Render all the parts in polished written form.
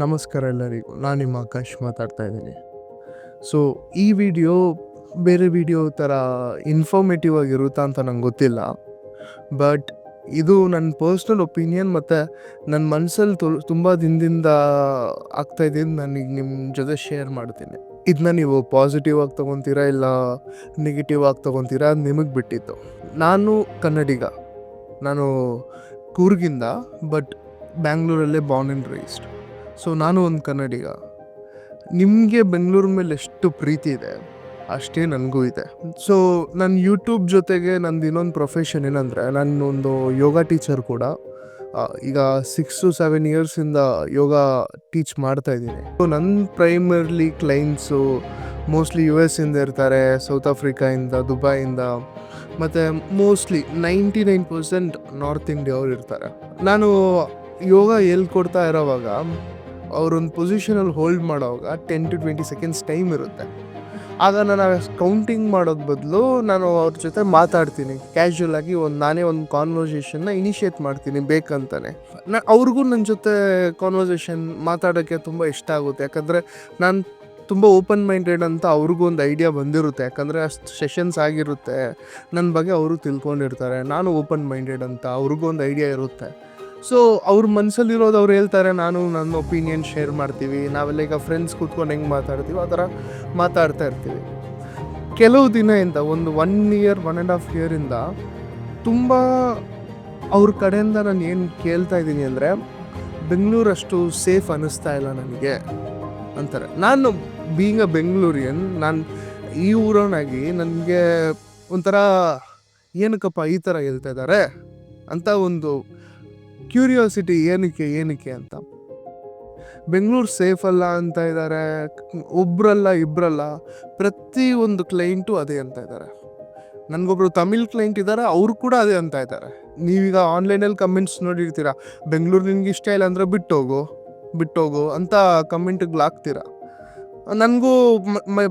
ನಮಸ್ಕಾರ ಎಲ್ಲರಿಗೂ. ನಾನು ನಿಮ್ಮ ಆಕಾಶ್ ಮಾತಾಡ್ತಾ ಇದ್ದೀನಿ. ಸೊ ಈ ವಿಡಿಯೋ ಬೇರೆ ವಿಡಿಯೋ ಥರ ಇನ್ಫಾರ್ಮೇಟಿವ್ ಆಗಿರುತ್ತಾ ಅಂತ ನಂಗೆ ಗೊತ್ತಿಲ್ಲ. ಬಟ್ ಇದು ನನ್ನ ಪರ್ಸ್ನಲ್ ಒಪಿನಿಯನ್ ಮತ್ತು ನನ್ನ ಮನಸ್ಸಲ್ಲಿ ತುಂಬ ದಿನದಿಂದ ಆಗ್ತಾಯಿದ್ದು ನನಗೆ ನಿಮ್ಮ ಜೊತೆ ಶೇರ್ ಮಾಡ್ತೀನಿ. ಇದನ್ನ ನೀವು ಪಾಸಿಟಿವ್ ಆಗಿ ತೊಗೊತೀರಾ ಇಲ್ಲ ನೆಗೆಟಿವ್ ಆಗಿ ತೊಗೊತೀರಾ ಅದು ನಿಮಗೆ ಬಿಟ್ಟಿತ್ತು. ನಾನು ಕನ್ನಡಿಗ. ನಾನು ಕೂರ್ಗಿಂದ, ಬಟ್ ಬ್ಯಾಂಗ್ಳೂರಲ್ಲೇ ಬಾರ್ನ್ ಆ್ಯಂಡ್ ರೈಸ್ಡ್. ಸೊ ನಾನು ಒಂದು ಕನ್ನಡಿಗ. ನಿಮಗೆ ಬೆಂಗಳೂರು ಮೇಲೆ ಎಷ್ಟು ಪ್ರೀತಿ ಇದೆ ಅಷ್ಟೇ ನನಗೂ ಇದೆ. ಸೊ ನನ್ನ ಯೂಟ್ಯೂಬ್ ಜೊತೆಗೆ ನಂದು ಇನ್ನೊಂದು ಪ್ರೊಫೆಷನ್ ಏನಂದರೆ, ನಾನು ಒಂದು ಯೋಗ ಟೀಚರ್ ಕೂಡ. ಈಗ 6 to 7 ಇಯರ್ಸಿಂದ ಯೋಗ ಟೀಚ್ ಮಾಡ್ತಾಯಿದ್ದೀನಿ. ಸೊ ನನ್ನ ಪ್ರೈಮರ್ಲಿ ಕ್ಲೈಂಟ್ಸು ಮೋಸ್ಟ್ಲಿ US ಇಂದ ಇರ್ತಾರೆ, ಸೌತ್ ಆಫ್ರಿಕಾಯಿಂದ, ದುಬೈಯಿಂದ, ಮತ್ತು ಮೋಸ್ಟ್ಲಿ 99% ನಾರ್ತ್ ಇಂಡಿಯವ್ರು ಇರ್ತಾರೆ. ನಾನು ಯೋಗ ಹೇಳ್ಕೊಡ್ತಾ ಇರೋವಾಗ ಅವರೊಂದು ಪೊಸಿಷನಲ್ಲಿ ಹೋಲ್ಡ್ ಮಾಡೋವಾಗ 10 to 20 seconds ಟೈಮ್ ಇರುತ್ತೆ. ಆಗ ನಾನು ಕೌಂಟಿಂಗ್ ಮಾಡೋದು ಬದಲು ನಾನು ಅವ್ರ ಜೊತೆ ಮಾತಾಡ್ತೀನಿ ಕ್ಯಾಶುವಲಾಗಿ. ನಾನೇ ಒಂದು ಕಾನ್ವರ್ಸೇಷನ್ನ ಇನಿಷಿಯೇಟ್ ಮಾಡ್ತೀನಿ ಬೇಕಂತಾನೆ. ಅವ್ರಿಗೂ ನನ್ನ ಜೊತೆ ಕಾನ್ವರ್ಸೇಷನ್ ಮಾತಾಡೋಕ್ಕೆ ತುಂಬ ಇಷ್ಟ ಆಗುತ್ತೆ. ಯಾಕಂದರೆ ನಾನು ತುಂಬ ಓಪನ್ ಮೈಂಡೆಡ್ ಅಂತ ಅವ್ರಿಗೂ ಒಂದು ಐಡಿಯಾ ಬಂದಿರುತ್ತೆ. ಯಾಕಂದರೆ ಅಷ್ಟು ಸೆಷನ್ಸ್ ಆಗಿರುತ್ತೆ, ನನ್ನ ಬಗ್ಗೆ ಅವರು ತಿಳ್ಕೊಂಡಿರ್ತಾರೆ. ನಾನು ಓಪನ್ ಮೈಂಡೆಡ್ ಅಂತ ಅವ್ರಿಗೂ ಒಂದು ಐಡಿಯಾ ಇರುತ್ತೆ. ಸೊ ಅವ್ರ ಮನಸ್ಸಲ್ಲಿರೋದು ಅವ್ರು ಹೇಳ್ತಾರೆ, ನಾನು ನನ್ನ ಒಪಿನಿಯನ್ ಶೇರ್ ಮಾಡ್ತೀವಿ. ನಾವೆಲ್ಲ ಈಗ ಫ್ರೆಂಡ್ಸ್ ಕೂತ್ಕೊಂಡು ಹೆಂಗೆ ಮಾತಾಡ್ತೀವಿ ಆ ಥರ ಮಾತಾಡ್ತಾ ಇರ್ತೀವಿ. ಕೆಲವು ದಿನದಿಂದ ಒಂದು 1 year 1.5 year ತುಂಬ ಅವ್ರ ಕಡೆಯಿಂದ ನಾನು ಏನು ಕೇಳ್ತಾ ಇದ್ದೀನಿ ಅಂದರೆ, ಬೆಂಗಳೂರಷ್ಟು ಸೇಫ್ ಅನ್ನಿಸ್ತಾ ಇಲ್ಲ ನನಗೆ ಅಂತಾರೆ. ನಾನು ಬೀಯಿಂಗ್ ಅ ಬೆಂಗಳೂರಿಯನ್, ನಾನು ಈ ಊರವನಾಗಿ ನನಗೆ ಒಂಥರ ಏನಕ್ಕಪ್ಪ ಈ ಥರ ಹೇಳ್ತಾ ಇದ್ದಾರೆ ಅಂತ ಒಂದು ಕ್ಯೂರಿಯಾಸಿಟಿ. ಏನಕ್ಕೆ ಅಂತ. ಬೆಂಗಳೂರು ಸೇಫ್ ಅಲ್ಲ ಅಂತ ಇದ್ದಾರೆ. ಒಬ್ಬರಲ್ಲ ಇಬ್ಬರಲ್ಲ, ಪ್ರತಿಯೊಂದು ಕ್ಲೈಂಟು ಅದೇ ಅಂತ ಇದ್ದಾರೆ. ನನಗೊಬ್ರು ತಮಿಳ್ ಕ್ಲೈಂಟ್ ಇದ್ದಾರೆ, ಅವರು ಕೂಡ ಅದೇ ಅಂತ ಇದ್ದಾರೆ. ನೀವೀಗ ಆನ್ಲೈನಲ್ಲಿ ಕಮೆಂಟ್ಸ್ ನೋಡಿರ್ತೀರ, ಬೆಂಗಳೂರು ನಿನ್ಗೆ ಇಷ್ಟ ಇಲ್ಲ ಅಂದರೆ ಬಿಟ್ಟೋಗು ಅಂತ ಕಮೆಂಟ್ಗಳಾಗ್ತೀರ. ನನಗೂ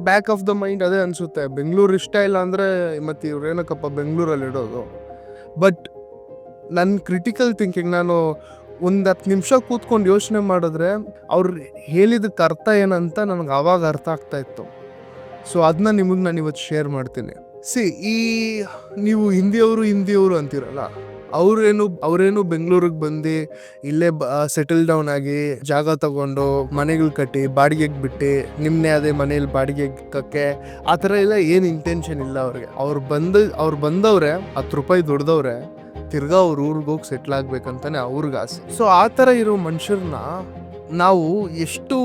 ಬ್ಯಾಕ್ ಆಫ್ ದ ಮೈಂಡ್ ಅದೇ ಅನಿಸುತ್ತೆ, ಬೆಂಗಳೂರು ಇಷ್ಟ ಇಲ್ಲ ಅಂದರೆ ಮತ್ತು ಇವ್ರು ಏನಕ್ಕಪ್ಪ ಬೆಂಗಳೂರಲ್ಲಿ ಇಡೋದು. ಬಟ್ ನನ್ನ ಕ್ರಿಟಿಕಲ್ ಥಿಂಕಿಂಗ್, ನಾನು ಒಂದು 10 ನಿಮಿಷ ಕೂತ್ಕೊಂಡು ಯೋಚನೆ ಮಾಡಿದ್ರೆ ಅವ್ರು ಹೇಳಿದಕ್ಕೆ ಅರ್ಥ ಏನಂತ ನನಗೆ ಆವಾಗ ಅರ್ಥ ಆಗ್ತಾಯಿತ್ತು. ಸೊ ಅದನ್ನ ನಿಮಗೆ ನಾನು ಇವತ್ತು ಶೇರ್ ಮಾಡ್ತೀನಿ. ಈ ನೀವು ಹಿಂದಿಯವರು ಅಂತೀರಲ್ಲ, ಅವರೇನು ಬೆಂಗಳೂರಿಗೆ ಬಂದು ಇಲ್ಲೇ ಸೆಟಲ್ ಡೌನ್ ಆಗಿ ಜಾಗ ತಗೊಂಡು ಮನೆಗಳು ಕಟ್ಟಿ ಬಾಡಿಗೆಗೆ ಬಿಟ್ಟು ನಿಮ್ಮನ್ನೇ ಅದೇ ಮನೇಲಿ ಬಾಡಿಗೆಗೆ ಕಕ್ಕೆ ಆ ಥರ ಎಲ್ಲ ಏನು ಇಂಟೆನ್ಷನ್ ಇಲ್ಲ ಅವ್ರಿಗೆ. ಅವ್ರು ಬಂದವ್ರೆ 10 ರೂಪಾಯಿ ದುಡ್ದವ್ರೆ, ತಿರ್ಗಾ ಅವ್ರ ಊರಿಗೆ ಹೋಗಿ ಸೆಟ್ಲ್ ಆಗ್ಬೇಕಂತಾನೆ ಅವ್ರಿಗೆ ಆಸೆ. ಸೊ ಆ ಥರ ಇರೋ ಮನುಷ್ಯರನ್ನ ನಾವು ಎಷ್ಟು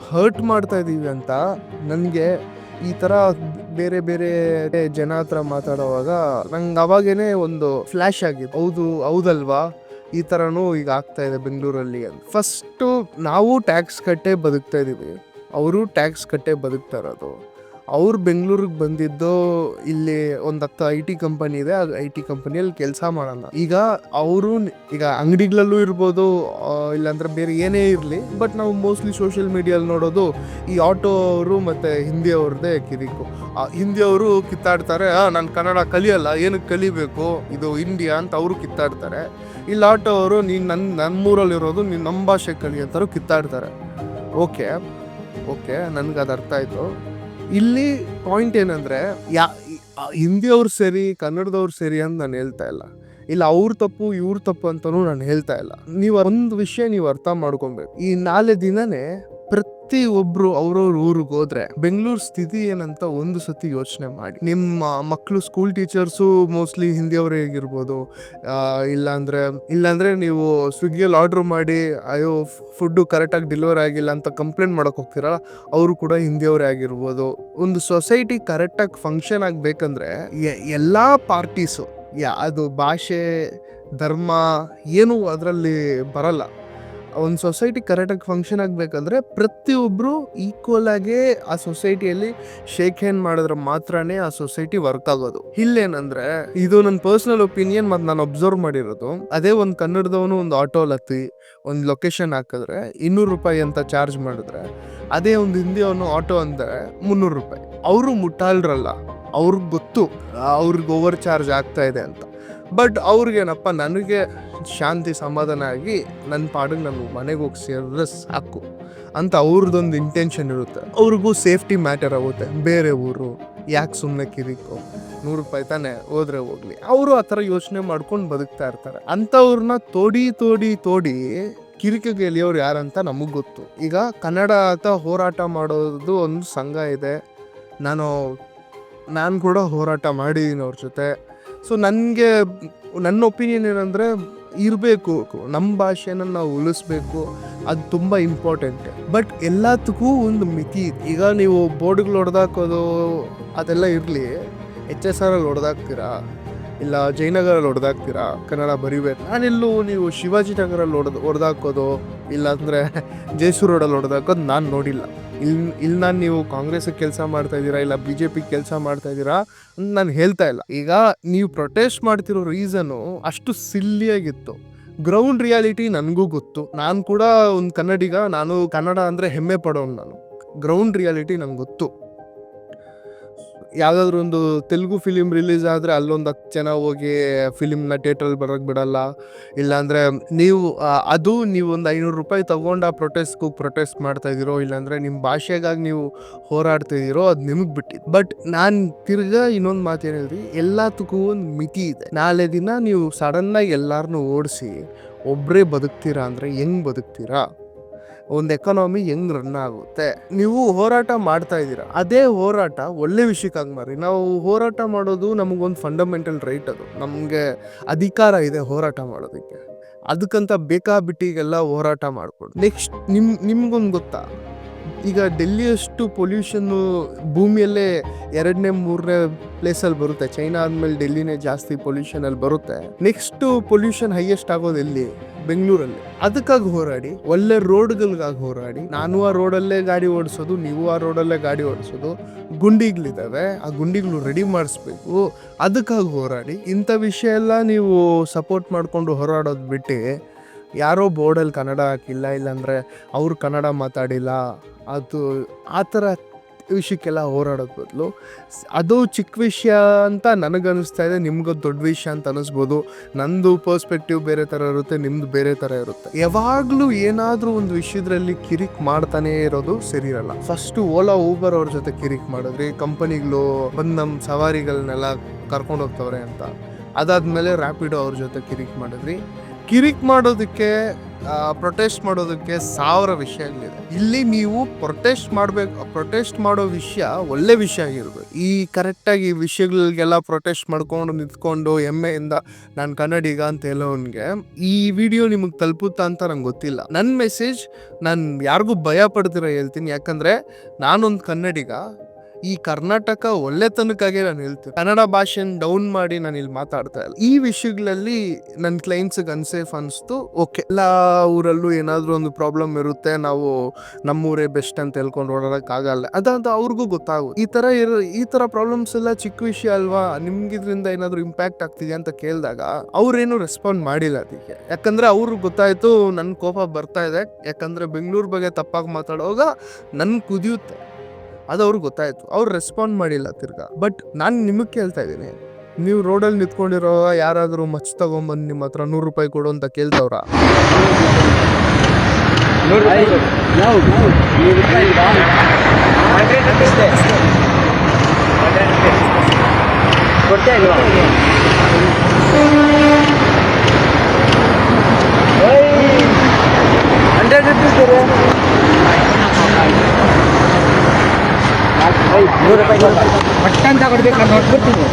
ಹರ್ಟ್ ಮಾಡ್ತಾ ಇದ್ದೀವಿ ಅಂತ ನನಗೆ ಈ ಥರ ಬೇರೆ ಬೇರೆ ಜನ ಹತ್ರ ಮಾತಾಡೋವಾಗ ನಂಗೆ ಅವಾಗೇನೆ ಒಂದು ಫ್ಲ್ಯಾಶ್ ಆಗಿದೆ. ಹೌದಲ್ವಾ, ಈ ಥರನೂ ಈಗ ಆಗ್ತಾ ಇದೆ ಬೆಂಗಳೂರಲ್ಲಿ ಅಂತ. ಫಸ್ಟು ನಾವು ಟ್ಯಾಕ್ಸ್ ಕಟ್ಟೆ ಬದುಕ್ತಾ ಇದ್ದೀವಿ, ಅವರು ಟ್ಯಾಕ್ಸ್ ಕಟ್ಟೆ ಬದುಕ್ತಾ ಇರೋದು. ಅವ್ರು ಬೆಂಗಳೂರಿಗೆ ಬಂದಿದ್ದು ಇಲ್ಲಿ ಒಂದು 10 IT ಕಂಪನಿ ಇದೆ, ಅದು IT ಕಂಪನಿಯಲ್ಲಿ ಕೆಲಸ ಮಾಡೋಣ. ಈಗ ಅವರು ಈಗ ಅಂಗಡಿಗಳಲ್ಲೂ ಇರ್ಬೋದು, ಇಲ್ಲಾಂದ್ರೆ ಬೇರೆ ಏನೇ ಇರಲಿ, ಬಟ್ ನಾವು ಮೋಸ್ಟ್ಲಿ ಸೋಷಿಯಲ್ ಮೀಡಿಯಲ್ಲಿ ನೋಡೋದು ಈ ಆಟೋ ಅವರು ಮತ್ತು ಹಿಂದಿಯವ್ರದ್ದೇ ಕಿರಿಕು. ಹಿಂದಿಯವರು ಕಿತ್ತಾಡ್ತಾರೆ, ನಾನು ಕನ್ನಡ ಕಲಿಯಲ್ಲ, ಏನಕ್ಕೆ ಕಲಿಬೇಕು, ಇದು ಇಂಡಿಯಾ ಅಂತ ಅವರು ಕಿತ್ತಾಡ್ತಾರೆ. ಇಲ್ಲಿ ಆಟೋ ಅವರು ನೀನು ನಮ್ಮೂರಲ್ಲಿರೋದು, ನೀನು ನಮ್ಮ ಭಾಷೆ ಕಲಿ ಅಂತಾರು ಕಿತ್ತಾಡ್ತಾರೆ. ಓಕೆ ನನಗೆ ಅದು ಅರ್ಥ ಆಯಿತು. ಇಲ್ಲಿ ಪಾಯಿಂಟ್ ಏನಂದರೆ, ಹಿಂದಿಯವ್ರು ಸರಿ ಕನ್ನಡದವ್ರು ಸರಿ ಅಂತ ನಾನು ಹೇಳ್ತಾ ಇಲ್ಲ, ಇಲ್ಲ ಅವ್ರ ತಪ್ಪು ಇವ್ರ ತಪ್ಪು ಅಂತಲೂ ನಾನು ಹೇಳ್ತಾ ಇಲ್ಲ. ನೀವು ಒಂದು ವಿಷಯ ನೀವು ಅರ್ಥ ಮಾಡ್ಕೊಬೇಕು, ಈ 4 ದಿನನೇ ಪ್ರತಿಯೊಬ್ಬರು ಅವ್ರವ್ರ ಊರಿಗೆ ಹೋದ್ರೆ ಬೆಂಗಳೂರು ಸ್ಥಿತಿ ಏನಂತ ಒಂದು ಸತಿ ಯೋಚನೆ ಮಾಡಿ. ನಿಮ್ಮ ಮಕ್ಕಳು ಸ್ಕೂಲ್ ಟೀಚರ್ಸು ಮೋಸ್ಟ್ಲಿ ಹಿಂದಿಯವರೇ ಆಗಿರ್ಬೋದು, ಇಲ್ಲಾಂದರೆ ನೀವು ಸ್ವಿಗ್ಗಿಯಲ್ಲಿ ಆರ್ಡ್ರ್ ಮಾಡಿ ಅಯ್ಯೋ ಫುಡ್ಡು ಕರೆಕ್ಟಾಗಿ ಡೆಲಿವರ್ ಆಗಿಲ್ಲ ಅಂತ ಕಂಪ್ಲೇಂಟ್ ಮಾಡೋಕೆ ಹೋಗ್ತೀರಲ್ಲ, ಅವರು ಕೂಡ ಹಿಂದಿಯವರೇ ಆಗಿರ್ಬೋದು. ಒಂದು ಸೊಸೈಟಿ ಕರೆಕ್ಟಾಗಿ ಫಂಕ್ಷನ್ ಆಗಬೇಕಂದ್ರೆ ಎಲ್ಲ ಪಾರ್ಟೀಸು, ಅದು ಭಾಷೆ ಧರ್ಮ ಏನು ಅದರಲ್ಲಿ ಬರಲ್ಲ. ಒಂದು ಸೊಸೈಟಿ ಕರೆಕ್ಟಾಗಿ ಫಂಕ್ಷನ್ ಆಗಬೇಕಂದ್ರೆ ಪ್ರತಿಯೊಬ್ಬರು ಈಕ್ವಲ್ ಆಗಿ ಆ ಸೊಸೈಟಿಯಲ್ಲಿ ಶೇಕ್ ಹ್ಯಾಂಡ್ ಮಾಡಿದ್ರೆ ಮಾತ್ರನೇ ಆ ಸೊಸೈಟಿ ವರ್ಕ್ ಆಗೋದು. ಇಲ್ಲೇನಂದ್ರೆ, ಇದು ನನ್ನ ಪರ್ಸ್ನಲ್ ಒಪಿನಿಯನ್ ಮತ್ತು ನಾನು ಅಬ್ಸರ್ವ್ ಮಾಡಿರೋದು. ಅದೇ ಒಂದು ಕನ್ನಡದವನು ಒಂದು ಆಟೋಲ್ ಹತ್ತಿ ಒಂದು ಲೊಕೇಶನ್ ಹಾಕಿದ್ರೆ 200 ರೂಪಾಯಿ ಅಂತ ಚಾರ್ಜ್ ಮಾಡಿದ್ರೆ, ಅದೇ ಒಂದು ಹಿಂದಿಯವನು ಆಟೋ ಅಂದರೆ 300 ರೂಪಾಯಿ. ಅವರು ಮುಟ್ಟಾಳ್ರಲ್ಲ, ಅವ್ರಿಗೆ ಗೊತ್ತು ಅವ್ರಿಗೆ ಓವರ್ ಚಾರ್ಜ್ ಆಗ್ತಾ ಇದೆ ಅಂತ. ಬಟ್ ಅವ್ರಿಗೇನಪ್ಪ, ಶಾಂತಿ ಸಮಾಧಾನ ಆಗಿ ನನ್ನ ಪಾಡಿಗೆ ನಾನು ಮನೆಗೆ ಹೋಗಿ ಸೇರಿದ್ರೆ ಸಾಕು ಅಂತ ಅವ್ರದ್ದೊಂದು ಇಂಟೆನ್ಷನ್ ಇರುತ್ತೆ. ಅವ್ರಿಗೂ ಸೇಫ್ಟಿ ಮ್ಯಾಟರ್ ಆಗುತ್ತೆ. ಬೇರೆ ಊರು ಯಾಕೆ ಸುಮ್ಮನೆ ಕಿರಿಕು, 100 ರೂಪಾಯಿ ತಾನೆ ಹೋದ್ರೆ ಹೋಗ್ಲಿ, ಅವರು ಆ ಥರ ಯೋಚನೆ ಮಾಡ್ಕೊಂಡು ಬದುಕ್ತಾ ಇರ್ತಾರೆ. ಅಂಥವ್ರನ್ನ ತೋಡಿ ಕಿರಿಕಿಗೆ ಎಲಿಯೋರು ಯಾರಂತ ನಮಗೆ ಗೊತ್ತು. ಈಗ ಕನ್ನಡ ಅಂತ ಹೋರಾಟ ಮಾಡೋದು ಒಂದು ಸಂಘ ಇದೆ. ನಾನು ಕೂಡ ಹೋರಾಟ ಮಾಡಿದ್ದೀನಿ ಅವ್ರ ಜೊತೆ. ಸೊ ನನ್ನ ಒಪಿನಿಯನ್ ಏನಂದರೆ, ಇರಬೇಕು, ನಮ್ಮ ಭಾಷೆನ ನಾವು ಉಳಿಸ್ಬೇಕು, ಅದು ತುಂಬ ಇಂಪಾರ್ಟೆಂಟ್. ಬಟ್ ಎಲ್ಲದಕ್ಕೂ ಒಂದು ಮಿತಿ ಇದೆ. ಈಗ ನೀವು ಬೋರ್ಡ್ಗಳು ಹೊಡೆದಾಕೋದು ಅದೆಲ್ಲ ಇರಲಿ, HSR ಹೊಡೆದಾಕ್ತೀರಾ, ಇಲ್ಲ ಜಯನಗರಲ್ಲಿ ಹೊಡೆದಾಕ್ತೀರಾ ಕನ್ನಡ ಬರಿಬೇಕು. ನಾನೆಲ್ಲೂ ನೀವು ಶಿವಾಜಿನಗರಲ್ಲಿ ಹೊಡೆದಾಕೋದು, ಇಲ್ಲಾಂದರೆ ಜೈಸೂರು ರೋಡಲ್ಲಿ ಹೊಡೆದಾಕೋದು ನಾನು ನೋಡಿಲ್ಲ. ಇಲ್ಲಿ ನಾನು ನೀವು ಕಾಂಗ್ರೆಸ್ಗೆ ಕೆಲಸ ಮಾಡ್ತಾ ಇದ್ದೀರಾ, ಇಲ್ಲ BJP ಕೆಲಸ ಮಾಡ್ತಾ ಇದ್ದೀರಾ ಅಂತ ನಾನು ಹೇಳ್ತಾ ಇಲ್ಲ. ಈಗ ನೀವು ಪ್ರೊಟೆಸ್ಟ್ ಮಾಡ್ತಿರೋ ರೀಸನು ಅಷ್ಟು ಸಿಲ್ಲಿಯಾಗಿತ್ತು. ಗ್ರೌಂಡ್ ರಿಯಾಲಿಟಿ ನನಗೂ ಗೊತ್ತು. ನಾನು ಕೂಡ ಒಂದು ಕನ್ನಡಿಗ, ನಾನು ಕನ್ನಡ ಅಂದರೆ ಹೆಮ್ಮೆ ಪಡೋನು. ನಾನು ಗ್ರೌಂಡ್ ರಿಯಾಲಿಟಿ ನನಗೆ ಗೊತ್ತು. ಯಾವುದಾದ್ರೂ ಒಂದು ತೆಲುಗು ಫಿಲಿಮ್ ರಿಲೀಸ್ ಆದರೆ ಅಲ್ಲೊಂದು 10 ಜನ ಹೋಗಿ ಫಿಲಿಮ್ನ ಥಿಯೇಟ್ರಲ್ಲಿ ಬರೋಕ್ಕೆ ಬಿಡಲ್ಲ. ಇಲ್ಲಾಂದರೆ ನೀವು ಒಂದು 500 ರೂಪಾಯಿ ತೊಗೊಂಡು ಆ ಪ್ರೊಟೆಸ್ಟ್ ಮಾಡ್ತಾಯಿದ್ದೀರೋ, ಇಲ್ಲಾಂದರೆ ನಿಮ್ಮ ಭಾಷೆಗಾಗಿ ನೀವು ಹೋರಾಡ್ತಿದ್ದೀರೋ, ಅದು ನಿಮಗೆ ಬಿಟ್ಟಿದ್ದು. ಬಟ್ ನಾನು ತಿರ್ಗಾ ಇನ್ನೊಂದು ಮಾತು ಏನು ಹೇಳಿದ್ರಿ, ಎಲ್ಲದಕ್ಕೂ ಒಂದು ಮಿತಿ ಇದೆ. ನಾಳೆ ದಿನ ನೀವು ಸಡನ್ನಾಗಿ ಎಲ್ಲರನ್ನೂ ಓಡಿಸಿ ಒಬ್ಬರೇ ಬದುಕ್ತೀರಾ ಅಂದರೆ ಹೆಂಗೆ ಬದುಕ್ತೀರಾ? ಒಂದು ಎಕಾನಮಿ ಹೆಂಗೆ ರನ್ ಆಗುತ್ತೆ? ನೀವು ಹೋರಾಟ ಮಾಡ್ತಾ ಇದ್ದೀರಾ, ಅದೇ ಹೋರಾಟ ಒಳ್ಳೆ ವಿಷಯಕ್ಕಾಗಿ ಮಾರಿ. ನಾವು ಹೋರಾಟ ಮಾಡೋದು ನಮಗೊಂದು ಫಂಡಮೆಂಟಲ್ ರೈಟ್, ಅದು ನಮಗೆ ಅಧಿಕಾರ ಇದೆ ಹೋರಾಟ ಮಾಡೋದಕ್ಕೆ. ಅದಕ್ಕಂತ ಬೇಕಾಬಿಟ್ಟಿಗೆಲ್ಲ ಹೋರಾಟ ಮಾಡ್ಕೊಂಡು ನೆಕ್ಸ್ಟ್ ನಿಮ್ಗೊಂದು ಗೊತ್ತಾ, ಈಗ ಡೆಲ್ಲಿಯಷ್ಟು ಪೊಲ್ಯೂಷನ್ನು ಭೂಮಿಯಲ್ಲೇ 2ನೇ 3ನೇ ಪ್ಲೇಸಲ್ಲಿ ಬರುತ್ತೆ. ಚೈನಾ ಆದಮೇಲೆ ಡೆಲ್ಲಿನೇ ಜಾಸ್ತಿ ಪೊಲ್ಯೂಷನಲ್ಲಿ ಬರುತ್ತೆ. ನೆಕ್ಸ್ಟು ಪೊಲ್ಯೂಷನ್ ಹೈಯೆಸ್ಟ್ ಆಗೋದು ಎಲ್ಲಿ? ಬೆಂಗಳೂರಲ್ಲಿ. ಅದಕ್ಕಾಗಿ ಹೋರಾಡಿ, ಒಳ್ಳೆ ರೋಡ್ಗಳಿಗಾಗಿ ಹೋರಾಡಿ. ನಾನು ಆ ರೋಡಲ್ಲೇ ಗಾಡಿ ಓಡಿಸೋದು, ನೀವು ಆ ರೋಡಲ್ಲೇ ಗಾಡಿ ಓಡಿಸೋದು. ಗುಂಡಿಗಳಿದ್ದಾವೆ, ಆ ಗುಂಡಿಗಳು ರೆಡಿ ಮಾಡಿಸ್ಬೇಕು, ಅದಕ್ಕಾಗಿ ಹೋರಾಡಿ. ಇಂಥ ವಿಷಯ ಎಲ್ಲ ನೀವು ಸಪೋರ್ಟ್ ಮಾಡಿಕೊಂಡು ಹೋರಾಡೋದು ಬಿಟ್ಟು, ಯಾರೋ ಬೋರ್ಡಲ್ಲಿ ಕನ್ನಡ ಹಾಕಿಲ್ಲ, ಇಲ್ಲಾಂದರೆ ಅವ್ರು ಕನ್ನಡ ಮಾತಾಡಿಲ್ಲ, ಅದು ಆ ಥರ ವಿಷಯಕ್ಕೆಲ್ಲ ಹೋರಾಡೋದು ಬದಲು, ಅದು ಚಿಕ್ಕ ವಿಷಯ ಅಂತ ನನಗನ್ನಿಸ್ತಾ ಇದೆ. ನಿಮ್ಗೆ ದೊಡ್ಡ ವಿಷಯ ಅಂತ ಅನ್ನಿಸ್ಬೋದು. ನಂದು ಪರ್ಸ್ಪೆಕ್ಟಿವ್ ಬೇರೆ ಥರ ಇರುತ್ತೆ, ನಿಮ್ಮದು ಬೇರೆ ಥರ ಇರುತ್ತೆ. ಯಾವಾಗಲೂ ಏನಾದರೂ ಒಂದು ವಿಷಯದಲ್ಲಿ ಕಿರಿಕ್ ಮಾಡ್ತಾನೇ ಇರೋದು ಸರಿ ಇರಲ್ಲ. ಫಸ್ಟು ಓಲಾ ಊಬರ್ ಅವ್ರ ಜೊತೆ ಕಿರಿಕ್ ಮಾಡಿದ್ರಿ, ಕಂಪನಿಗಳು ಬಂದು ನಮ್ಮ ಸವಾರಿಗಳನ್ನೆಲ್ಲ ಕರ್ಕೊಂಡು ಹೋಗ್ತವ್ರೆ ಅಂತ. ಅದಾದಮೇಲೆ ರ್ಯಾಪಿಡೋ ಅವ್ರ ಜೊತೆ ಕಿರಿಕ್ ಮಾಡಿದ್ರಿ. ಕಿರಿಕ್ ಮಾಡೋದಕ್ಕೆ, ಪ್ರೊಟೆಸ್ಟ್ ಮಾಡೋದಕ್ಕೆ 1000 ವಿಷಯಗಳಿದೆ. ಇಲ್ಲಿ ನೀವು ಪ್ರೊಟೆಸ್ಟ್ ಮಾಡೋ ವಿಷಯ ಒಳ್ಳೆ ವಿಷಯ ಆಗಿರ್ಬೇಕು. ಈ ಕರೆಕ್ಟಾಗಿ ಈ ವಿಷಯಗಳಿಗೆಲ್ಲ ಪ್ರೊಟೆಸ್ಟ್ ಮಾಡ್ಕೊಂಡು ನಿಂತ್ಕೊಂಡು ಹೆಮ್ಮೆಯಿಂದ ನಾನು ಕನ್ನಡಿಗ ಅಂತ ಹೇಳೋನ್ಗೆ ಈ ವಿಡಿಯೋ ನಿಮಗೆ ತಲುಪುತ್ತಾ ಅಂತ ನಂಗೆ ಗೊತ್ತಿಲ್ಲ. ನನ್ನ ಮೆಸೇಜ್ ನಾನು ಯಾರಿಗೂ ಭಯ ಪಡ್ತಿರೋ ಹೇಳ್ತೀನಿ, ಯಾಕಂದರೆ ನಾನೊಂದು ಕನ್ನಡಿಗ. ಈ ಕರ್ನಾಟಕ ಒಳ್ಳೆತನಕ್ಕಾಗಿ ನಾನು ಹೇಳ್ತೀನಿ. ಕನ್ನಡ ಭಾಷೆನ ಡೌನ್ ಮಾಡಿ ನಾನು ಇಲ್ಲಿ ಮಾತಾಡ್ತಾ ಇಲ್ಲ. ಈ ವಿಷಯಗಳಲ್ಲಿ ನನ್ನ ಕ್ಲೈಂಟ್ಸ್ಗೆ ಅನ್ಸೇಫ್ ಅನಿಸ್ತು. ಓಕೆ, ಎಲ್ಲ ಊರಲ್ಲೂ ಏನಾದರೂ ಒಂದು ಪ್ರಾಬ್ಲಮ್ ಇರುತ್ತೆ, ನಾವು ನಮ್ಮೂರೇ ಬೆಸ್ಟ್ ಅಂತ ಹೇಳ್ಕೊಂಡು ಓಡಾಡೋಕ್ಕಾಗಲ್ಲ, ಅದಂತ ಅವ್ರಿಗೂ ಗೊತ್ತಾಗುತ್ತೆ. ಈ ಥರ ಪ್ರಾಬ್ಲಮ್ಸ್ ಎಲ್ಲ ಚಿಕ್ಕ ವಿಷಯ ಅಲ್ವಾ, ನಿಮ್ಗೆ ಇದರಿಂದ ಏನಾದರೂ ಇಂಪ್ಯಾಕ್ಟ್ ಆಗ್ತಿದೆ ಅಂತ ಕೇಳಿದಾಗ ಅವ್ರೇನು ರೆಸ್ಪಾಂಡ್ ಮಾಡಿಲ್ಲ ಅದಕ್ಕೆ. ಯಾಕಂದರೆ ಅವ್ರಿಗೆ ಗೊತ್ತಾಯಿತು ನನ್ನ ಕೋಪ ಬರ್ತಾ ಇದೆ, ಯಾಕಂದರೆ ಬೆಂಗಳೂರು ಬಗ್ಗೆ ತಪ್ಪಾಗಿ ಮಾತಾಡುವಾಗ ನನ್ನ ಕುದಿಯುತ್ತೆ, ಅದು ಅವ್ರಿಗೆ ಗೊತ್ತಾಯಿತು. ಅವ್ರು ರೆಸ್ಪಾಂಡ್ ಮಾಡಿಲ್ಲ ತಿರ್ಗಾ. ಬಟ್ ನಾನು ನಿಮಗೆ ಕೇಳ್ತಾ ಇದ್ದೀನಿ, ನೀವು ರೋಡಲ್ಲಿ ನಿಂತ್ಕೊಂಡಿರೋ ಯಾರಾದರೂ ಮಚ್ ತಗೊಂಬಂದು ನಿಮ್ಮ ಹತ್ರ 100 ರೂಪಾಯಿ ಕೊಡು ಅಂತ ಕೇಳ್ತವ್ರ? ಪಟ್ಟಂತ ಕೊಡ್ಬೇಕು, ನಾನು ನೋಡ್ಬಿಡ್ತೀನಿ.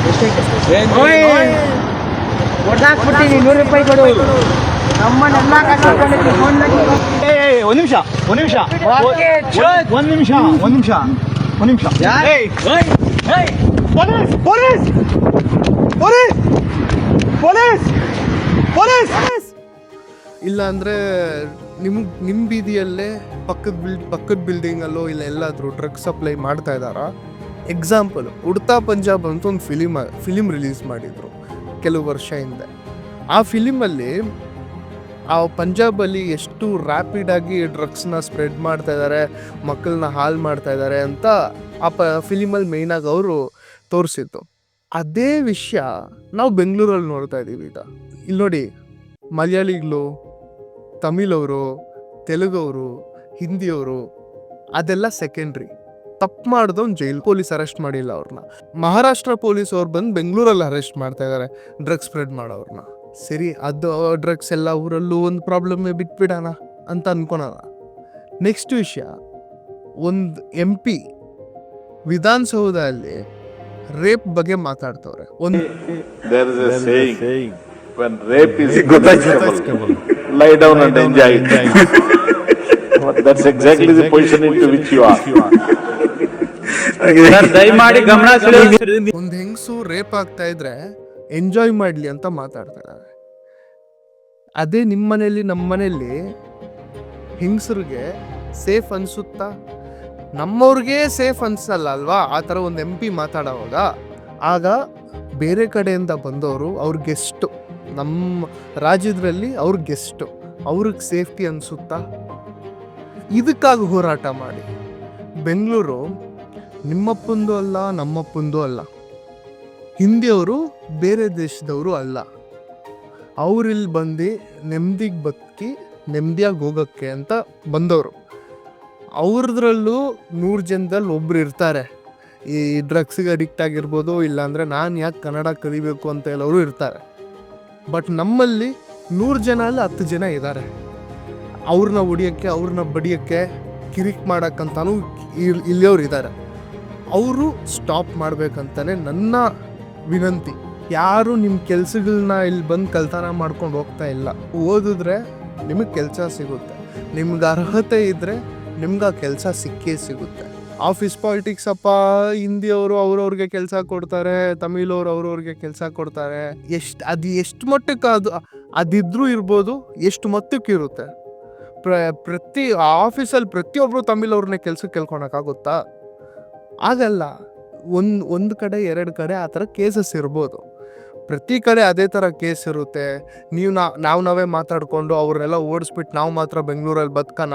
ಹೊಡೆದಾಕ್ಬಿಡ್ತೀನಿ, 100 ರೂಪಾಯಿ ಕೊಡು. ನಮ್ಮನ್ನೆಲ್ಲ ಕಟ್ಕೊಂಡಿದ್ದು ಒಂದು ನಿಮಿಷ ಇಲ್ಲ ಅಂದರೆ ನಿಮ್ಮ ಬೀದಿಯಲ್ಲೇ ಪಕ್ಕದ ಬಿಲ್ಡಿಂಗಲ್ಲೋ ಇಲ್ಲ ಎಲ್ಲಾದರೂ ಡ್ರಗ್ಸ್ ಸಪ್ಲೈ ಮಾಡ್ತಾ ಇದ್ದಾರಾ? ಎಕ್ಸಾಂಪಲ್, ಉಡ್ತಾ ಪಂಜಾಬ್ ಅಂತ ಒಂದು ಫಿಲಿಮ್ ರಿಲೀಸ್ ಮಾಡಿದರು ಕೆಲವು ವರ್ಷ ಹಿಂದೆ. ಆ ಫಿಲಿಮಲ್ಲಿ ಆ ಪಂಜಾಬಲ್ಲಿ ಎಷ್ಟು ರ್ಯಾಪಿಡಾಗಿ ಡ್ರಗ್ಸ್ನ ಸ್ಪ್ರೆಡ್ ಮಾಡ್ತಾ ಇದ್ದಾರೆ, ಮಕ್ಕಳನ್ನ ಹಾಳು ಮಾಡ್ತಾ ಇದ್ದಾರೆ ಅಂತ ಆ ಫಿಲಿಮಲ್ಲಿ ಮೇಯ್ನಾಗಿ ಅವರು ತೋರಿಸಿತ್ತು. ಅದೇ ವಿಷಯ ನಾವು ಬೆಂಗಳೂರಲ್ಲಿ ನೋಡ್ತಾ ಇದ್ದೀವಿ. ಈಗ ಇಲ್ಲಿ ನೋಡಿ, ಮಲಯಾಳಿಗಳು, ತಮಿಳವರು, ತೆಲುಗವರು, ಹಿಂದಿಯವರು ಅದೆಲ್ಲ ಸೆಕೆಂಡ್ರಿ. ತಪ್ಪು ಮಾಡಿದವ್ನು ಜೈಲ್. ಪೊಲೀಸ್ ಅರೆಸ್ಟ್ ಮಾಡಿಲ್ಲ ಅವ್ರನ್ನ. ಮಹಾರಾಷ್ಟ್ರ ಪೊಲೀಸ್ ಅವ್ರು ಬಂದು ಬೆಂಗಳೂರಲ್ಲಿ ಅರೆಸ್ಟ್ ಮಾಡ್ತಾ ಇದ್ದಾರೆ ಡ್ರಗ್ಸ್ ಸ್ಪ್ರೆಡ್ ಮಾಡೋವ್ರನ್ನ. ಸರಿ, ಅದು ಡ್ರಗ್ಸ್ ಎಲ್ಲ ಊರಲ್ಲೂ ಒಂದು ಪ್ರಾಬ್ಲಮ್ಮೇ ಬಿಟ್ಬಿಡೋಣ ಅಂತ ಅನ್ಕೊಳೋಣ. ನೆಕ್ಸ್ಟ್ ವಿಷಯ, ಒಂದು MP ವಿಧಾನಸೌಧದಲ್ಲಿ ರೇಪ್ ಬಗ್ಗೆ ಮಾತಾಡ್ತವ್ರೆ. ಒಂದು There is a saying, when rape is gottaiskable, lie down and enjoy it. That's exactly the position into which you are. Sir ದಯಮಾಡಿ ಗಮನ ಒಂದು ಹೆಂಗಸು ರೇಪ್ ಆಗ್ತಾ ಇದ್ರೆ ಎಂಜಾಯ್ ಮಾಡ್ಲಿ ಅಂತ ಮಾತಾಡ್ತಾರೆ. ಅದೇ ನಿಮ್ಮ ಮನೇಲಿ, ನಮ್ಮ ಮನೇಲಿ ಹೆಂಗಸರಿಗೆ ಸೇಫ್ ಅನ್ಸುತ್ತಾ? ನಮ್ಮವ್ರಿಗೆ ಸೇಫ್ ಅನ್ಸಲ್ಲ ಅಲ್ವಾ? ಆ ಥರ ಒಂದು MP ಮಾತಾಡೋವಾಗ ಆಗ ಬೇರೆ ಕಡೆಯಿಂದ ಬಂದವರು ಅವ್ರ ಗೆಸ್ಟು, ನಮ್ಮ ರಾಜ್ಯದಲ್ಲಿ ಅವ್ರ ಗೆಸ್ಟು, ಅವ್ರಿಗೆ ಸೇಫ್ಟಿ ಅನ್ಸುತ್ತಾ? ಇದಕ್ಕಾಗಿ ಹೋರಾಟ ಮಾಡಿ. ಬೆಂಗಳೂರು ನಿಮ್ಮಪ್ಪಂದು ಅಲ್ಲ, ನಮ್ಮಪ್ಪಂದು ಅಲ್ಲ. ಹಿಂದಿಯವರು ಬೇರೆ ದೇಶದವರು ಅಲ್ಲ. ಅವ್ರಿಲ್ಲಿ ಬಂದು ನೆಮ್ಮದಿಗೆ ಬದುಕಿ ನೆಮ್ಮದಿಯಾಗಿ ಹೋಗೋಕ್ಕೆ ಅಂತ ಬಂದವರು. ಅವ್ರದ್ರಲ್ಲೂ 100 ಜನದಲ್ಲಿ ಒಬ್ರು ಇರ್ತಾರೆ ಈ ಡ್ರಗ್ಸಿಗೆ ಅಡಿಕ್ಟ್ ಆಗಿರ್ಬೋದು, ಇಲ್ಲಾಂದರೆ ನಾನು ಯಾಕೆ ಕನ್ನಡ ಕಲಿಬೇಕು ಅಂತ ಹೇಳೋರು ಇರ್ತಾರೆ. ಬಟ್ ನಮ್ಮಲ್ಲಿ 100 ಜನ ಅಲ್ಲ 10 ಜನ ಇದ್ದಾರೆ ಅವ್ರನ್ನ ಹೊಡಿಯೋಕ್ಕೆ, ಅವ್ರನ್ನ ಬಡಿಯೋಕ್ಕೆ, ಕಿರಿಕ್ ಮಾಡೋಕ್ಕಂತನೂ ಇಲ್ಲಿಯವ್ರು ಇದ್ದಾರೆ. ಅವರು ಸ್ಟಾಪ್ ಮಾಡ್ಬೇಕಂತಾನೆ ನನ್ನ ವಿನಂತಿ. ಯಾರು ನಿಮ್ಮ ಕೆಲ್ಸಗಳನ್ನ ಇಲ್ಲಿ ಬಂದು ಕಲ್ತನ ಮಾಡ್ಕೊಂಡು ಹೋಗ್ತಾ ಇಲ್ಲ. ಓದಿದ್ರೆ ನಿಮಗೆ ಕೆಲಸ ಸಿಗುತ್ತೆ, ನಿಮ್ಗೆ ಅರ್ಹತೆ ಇದ್ದರೆ ನಿಮ್ಗೆ ಆ ಕೆಲಸ ಸಿಕ್ಕೇ ಸಿಗುತ್ತೆ. ಆಫೀಸ್ ಪಾಲಿಟಿಕ್ಸ್ ಅಪ್ಪ, ಹಿಂದಿಯವರು ಅವ್ರವ್ರಿಗೆ ಕೆಲಸ ಕೊಡ್ತಾರೆ, ತಮಿಳವ್ರು ಅವ್ರವ್ರಿಗೆ ಕೆಲಸ ಕೊಡ್ತಾರೆ. ಎಷ್ಟು ಮಟ್ಟಕ್ಕೆ ಅದಿದ್ರೂ ಇರ್ಬೋದು, ಎಷ್ಟು ಮಟ್ಟಕ್ಕೆ ಇರುತ್ತೆ? ಪ್ರತಿ ಆಫೀಸಲ್ಲಿ ಪ್ರತಿಯೊಬ್ಬರು ತಮಿಳವ್ರನ್ನೇ ಕೆಲ್ಸಕ್ಕೆ ಕೇಳ್ಕೊಳಕ್ಕಾಗುತ್ತಾ? ಆಗಲ್ಲ. ಒಂದು ಕಡೆ 2 ಕಡೆ ಆ ಥರ ಕೇಸಸ್ ಇರ್ಬೋದು. ಪ್ರತಿ ಕಡೆ ಅದೇ ಥರ ಕೇಸ್ ಇರುತ್ತೆ. ನಾವೇ ಮಾತಾಡಿಕೊಂಡು ಅವ್ರನ್ನೆಲ್ಲ ಓಡಿಸ್ಬಿಟ್ಟು ನಾವು ಮಾತ್ರ ಬೆಂಗಳೂರಲ್ಲಿ ಬದುಕೋಣ,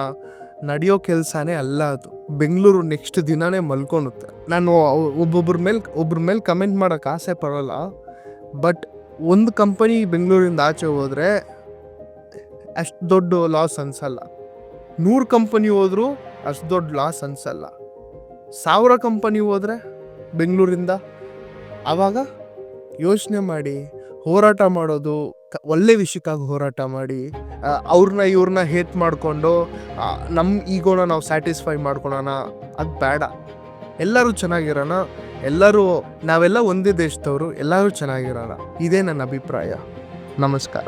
ನಡೆಯೋ ಕೆಲಸನೇ ಅಲ್ಲ ಅದು. ಬೆಂಗಳೂರು ನೆಕ್ಸ್ಟ್ ದಿನನೇ ಮಲ್ಕೊಳುತ್ತೆ. ನಾನು ಒಬ್ಬೊಬ್ರ ಮೇಲೆ ಕಮೆಂಟ್ ಮಾಡೋಕ್ಕೆ ಆಸೆ ಪಡೋಲ್ಲ. ಬಟ್ ಒಂದು ಕಂಪನಿ ಬೆಂಗಳೂರಿಂದ ಆಚೆ ಹೋದರೆ ಅಷ್ಟು ದೊಡ್ಡ ಲಾಸ್ ಅನ್ಸಲ್ಲ. 100 ಕಂಪನಿ ಹೋದರೂ ಅಷ್ಟು ದೊಡ್ಡ ಲಾಸ್ ಅನ್ಸಲ್ಲ. 1000 ಕಂಪನಿ ಹೋದರೆ ಬೆಂಗಳೂರಿಂದ, ಆವಾಗ ಯೋಚನೆ ಮಾಡಿ. ಹೋರಾಟ ಮಾಡೋದು ಒಳ್ಳೆ ವಿಷಯಕ್ಕಾಗಿ ಹೋರಾಟ ಮಾಡಿ. ಇವ್ರನ್ನ ಹೇಟ್ ಮಾಡಿಕೊಂಡು ನಮ್ಮ ಈಗೋನ ನಾವು ಸ್ಯಾಟಿಸ್ಫೈ ಮಾಡ್ಕೊಳೋಣ, ಅದು ಬೇಡ. ಎಲ್ಲರೂ ಚೆನ್ನಾಗಿರೋಣ, ನಾವೆಲ್ಲ ಒಂದೇ ದೇಶದವರು, ಎಲ್ಲರೂ ಚೆನ್ನಾಗಿರೋಣ. ಇದೇ ನನ್ನ ಅಭಿಪ್ರಾಯ. ನಮಸ್ಕಾರ.